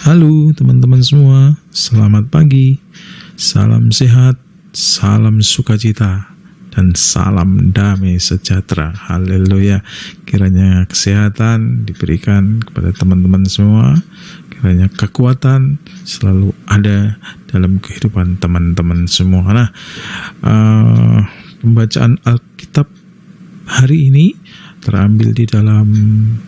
Halo teman-teman semua, selamat pagi, salam sehat, salam sukacita, dan salam damai sejahtera. Haleluya. Kiranya kesehatan diberikan kepada teman-teman semua, kiranya kekuatan selalu ada dalam kehidupan teman-teman semua. Nah, pembacaan Alkitab hari ini terambil di dalam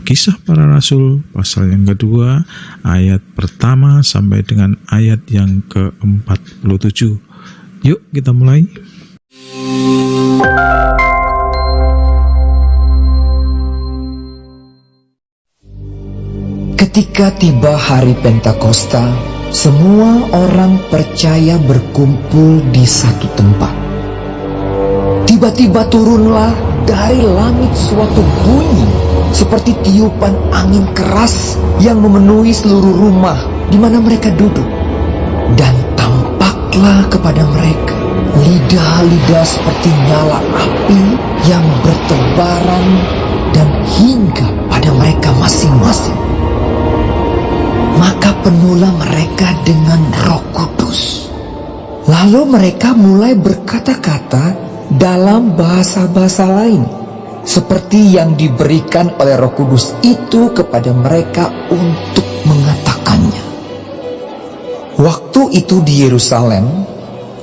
Kisah Para Rasul pasal yang kedua, ayat pertama sampai dengan ayat yang ke-47. Yuk kita mulai. Ketika tiba hari Pentakosta, semua orang percaya berkumpul di satu tempat. Tiba-tiba turunlah dari langit suatu bunyi seperti tiupan angin keras yang memenuhi seluruh rumah di mana mereka duduk. Dan tampaklah kepada mereka lidah-lidah seperti nyala api yang bertebaran dan hingga pada mereka masing-masing. Maka penuhlah mereka dengan Roh Kudus. Lalu mereka mulai berkata-kata dalam bahasa-bahasa lain, seperti yang diberikan oleh Roh Kudus itu kepada mereka untuk mengatakannya. Waktu itu di Yerusalem,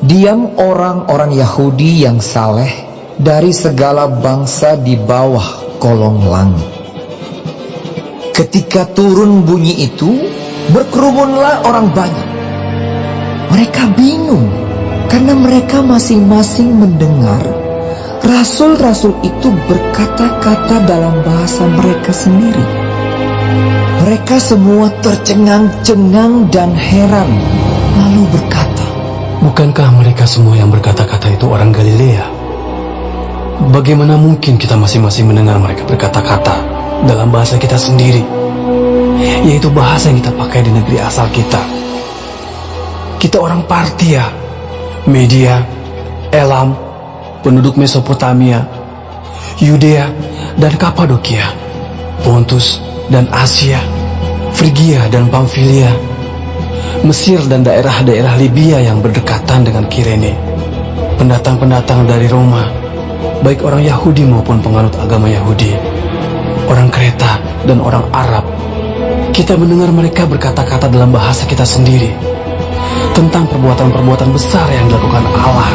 diam orang-orang Yahudi yang saleh dari segala bangsa di bawah kolong langit. Ketika turun bunyi itu, berkerumunlah orang banyak. Mereka bingung karena mereka masing-masing mendengar rasul-rasul itu berkata-kata dalam bahasa mereka sendiri. Mereka semua tercengang-cengang dan heran, lalu berkata, "Bukankah mereka semua yang berkata-kata itu orang Galilea? Bagaimana mungkin kita masing-masing mendengar mereka berkata-kata dalam bahasa kita sendiri, yaitu bahasa yang kita pakai di negeri asal kita? Kita orang Partia, Media, Elam, penduduk Mesopotamia, Yudea dan Kapadokia, Pontus dan Asia, Frigia dan Pamfilia, Mesir dan daerah-daerah Libya yang berdekatan dengan Kirene, pendatang-pendatang dari Roma, baik orang Yahudi maupun penganut agama Yahudi, orang Kreta dan orang Arab. Kita mendengar mereka berkata-kata dalam bahasa kita sendiri tentang perbuatan-perbuatan besar yang dilakukan Allah."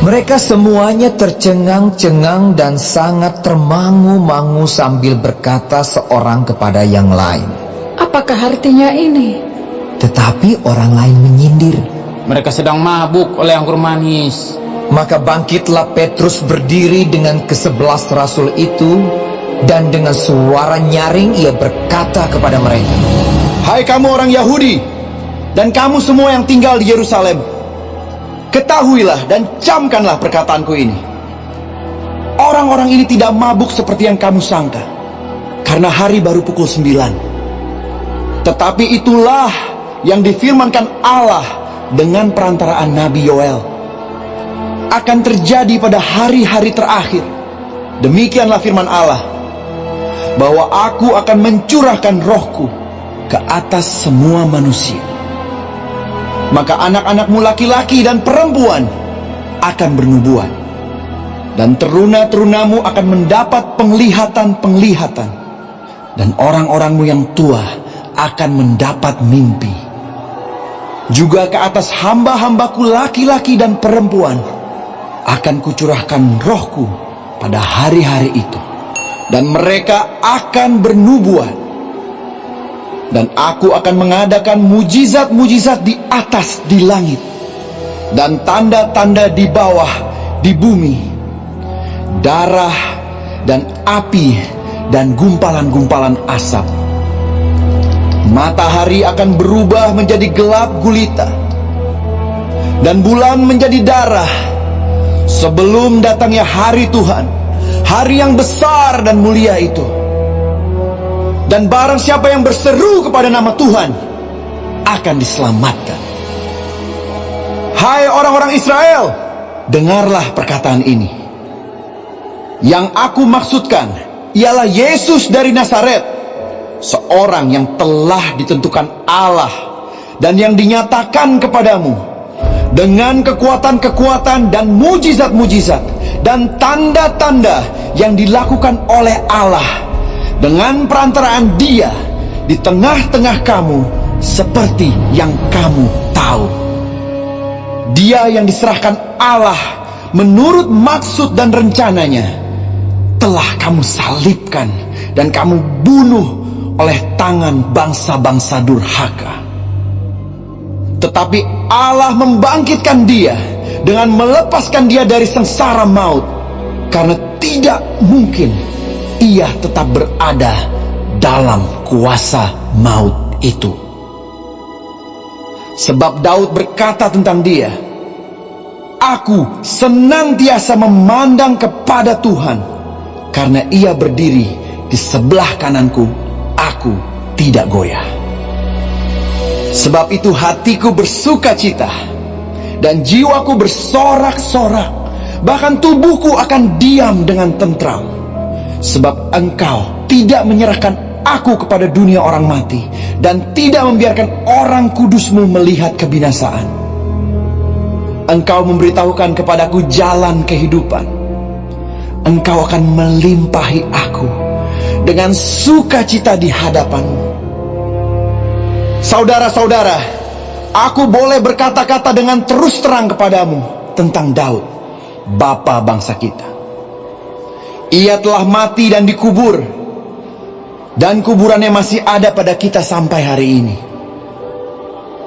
Mereka semuanya tercengang-cengang dan sangat termangu-mangu sambil berkata seorang kepada yang lain, "Apakah artinya ini?" Tetapi orang lain menyindir, "Mereka sedang mabuk oleh anggur manis." Maka bangkitlah Petrus berdiri dengan ke-11 rasul itu, dan dengan suara nyaring ia berkata kepada mereka, "Hai kamu orang Yahudi, dan kamu semua yang tinggal di Yerusalem, ketahuilah dan camkanlah perkataanku ini. Orang-orang ini tidak mabuk seperti yang kamu sangka, karena hari baru pukul 9. Tetapi itulah yang difirmankan Allah dengan perantaraan Nabi Yoel. Akan terjadi pada hari-hari terakhir. Demikianlah firman Allah, bahwa aku akan mencurahkan rohku ke atas semua manusia. Maka anak-anakmu laki-laki dan perempuan akan bernubuat, dan teruna-terunamu akan mendapat penglihatan-penglihatan, dan orang-orangmu yang tua akan mendapat mimpi. Juga ke atas hamba-hambaku laki-laki dan perempuan akan kucurahkan rohku pada hari-hari itu, dan mereka akan bernubuat. Dan aku akan mengadakan mujizat-mujizat di atas di langit, dan tanda-tanda di bawah di bumi, darah dan api dan gumpalan-gumpalan asap. Matahari akan berubah menjadi gelap gulita, dan bulan menjadi darah, sebelum datangnya hari Tuhan, hari yang besar dan mulia itu. Dan barang siapa yang berseru kepada nama Tuhan akan diselamatkan. Hai orang-orang Israel, dengarlah perkataan ini. Yang aku maksudkan ialah Yesus dari Nazaret, seorang yang telah ditentukan Allah dan yang dinyatakan kepadamu dengan kekuatan-kekuatan dan mujizat-mujizat dan tanda-tanda yang dilakukan oleh Allah dengan perantaraan Dia di tengah-tengah kamu, seperti yang kamu tahu. Dia yang diserahkan Allah menurut maksud dan rencananya telah kamu salibkan dan kamu bunuh oleh tangan bangsa-bangsa durhaka. Tetapi Allah membangkitkan Dia dengan melepaskan Dia dari sengsara maut, karena tidak mungkin Ia tetap berada dalam kuasa maut itu. Sebab Daud berkata tentang Dia, "Aku senantiasa memandang kepada Tuhan, karena Ia berdiri di sebelah kananku, aku tidak goyah." Sebab itu hatiku bersuka cita dan jiwaku bersorak-sorak, bahkan tubuhku akan diam dengan tentram. Sebab Engkau tidak menyerahkan aku kepada dunia orang mati, dan tidak membiarkan orang kudus-Mu melihat kebinasaan. Engkau memberitahukan kepadaku jalan kehidupan. Engkau akan melimpahi aku dengan sukacita di hadapan-Mu. Saudara-saudara, aku boleh berkata-kata dengan terus terang kepadamu tentang Daud, bapa bangsa kita. Ia telah mati dan dikubur, dan kuburannya masih ada pada kita sampai hari ini.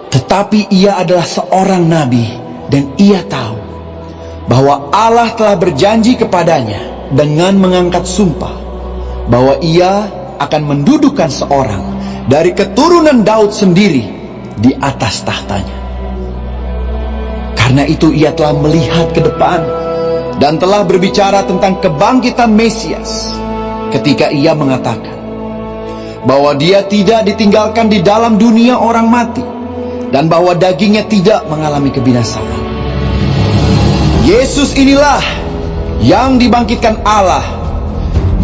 Tetapi ia adalah seorang nabi, dan ia tahu bahwa Allah telah berjanji kepadanya dengan mengangkat sumpah bahwa ia akan mendudukkan seorang dari keturunan Daud sendiri di atas tahtanya. Karena itu ia telah melihat ke depan dan telah berbicara tentang kebangkitan Mesias, ketika ia mengatakan bahwa Dia tidak ditinggalkan di dalam dunia orang mati, dan bahwa dagingnya tidak mengalami kebinasaan. Yesus inilah yang dibangkitkan Allah,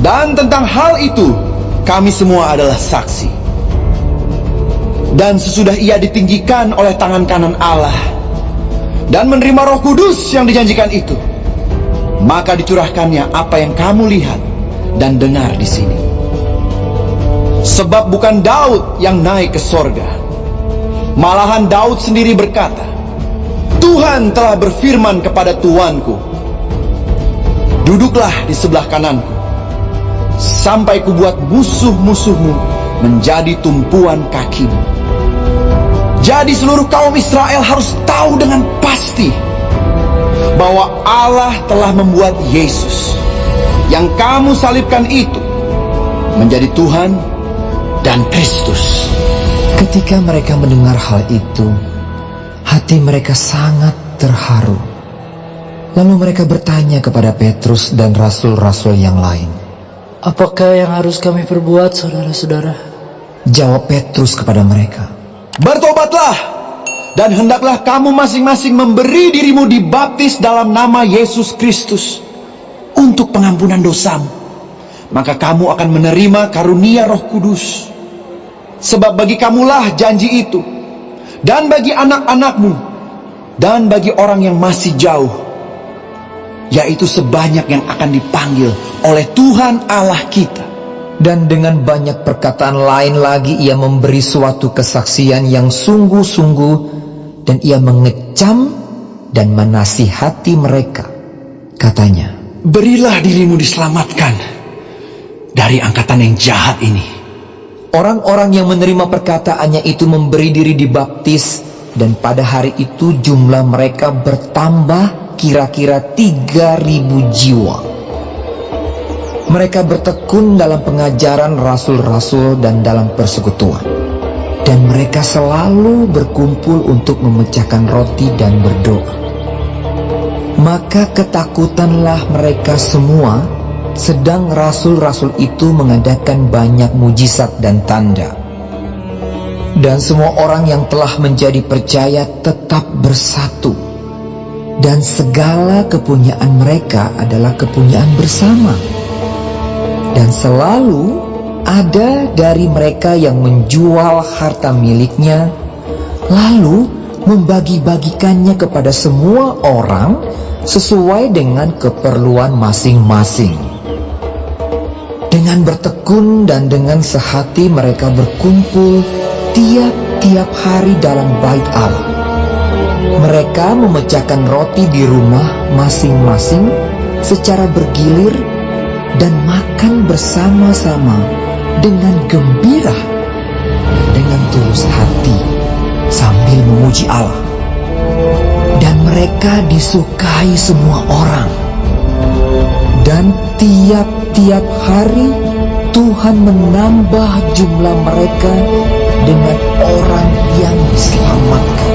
dan tentang hal itu kami semua adalah saksi. Dan sesudah Ia ditinggikan oleh tangan kanan Allah dan menerima Roh Kudus yang dijanjikan itu, maka dicurahkannya apa yang kamu lihat dan dengar di sini. Sebab bukan Daud yang naik ke sorga, malahan Daud sendiri berkata, "Tuhan telah berfirman kepada Tuanku, duduklah di sebelah kananku, sampai kubuat musuh-musuhmu menjadi tumpuan kakimu." Jadi seluruh kaum Israel harus tahu dengan pasti bahwa Allah telah membuat Yesus yang kamu salibkan itu menjadi Tuhan dan Kristus. Ketika mereka mendengar hal itu, hati mereka sangat terharu. Lalu mereka bertanya kepada Petrus dan rasul-rasul yang lain, "Apakah yang harus kami perbuat, saudara-saudara?" Jawab Petrus kepada mereka, "Bertobatlah, dan hendaklah kamu masing-masing memberi dirimu dibaptis dalam nama Yesus Kristus untuk pengampunan dosamu. Maka kamu akan menerima karunia Roh Kudus. Sebab bagi kamulah janji itu, dan bagi anak-anakmu, dan bagi orang yang masih jauh, yaitu sebanyak yang akan dipanggil oleh Tuhan Allah kita." Dan dengan banyak perkataan lain lagi ia memberi suatu kesaksian yang sungguh-sungguh, dan ia mengecam dan menasihati mereka. Katanya, "Berilah dirimu diselamatkan dari angkatan yang jahat ini." orang-orang yang menerima perkataannya itu memberi diri dibaptis, dan pada hari itu jumlah mereka bertambah kira-kira 3.000 jiwa. Mereka bertekun dalam pengajaran rasul-rasul dan dalam persekutuan, dan mereka selalu berkumpul untuk memecahkan roti dan berdoa. Maka ketakutanlah mereka semua, sedang rasul-rasul itu mengadakan banyak mujizat dan tanda. Dan semua orang yang telah menjadi percaya tetap bersatu, dan segala kepunyaan mereka adalah kepunyaan bersama. Dan selalu ada dari mereka yang menjual harta miliknya, lalu membagi-bagikannya kepada semua orang sesuai dengan keperluan masing-masing. Dengan bertekun dan dengan sehati mereka berkumpul tiap-tiap hari dalam bait Allah. Mereka memecahkan roti di rumah masing-masing secara bergilir dan makan bersama-sama dengan gembira, dengan tulus hati sambil memuji Allah. Dan mereka disukai semua orang. Dan tiap-tiap hari Tuhan menambah jumlah mereka dengan orang yang diselamatkan.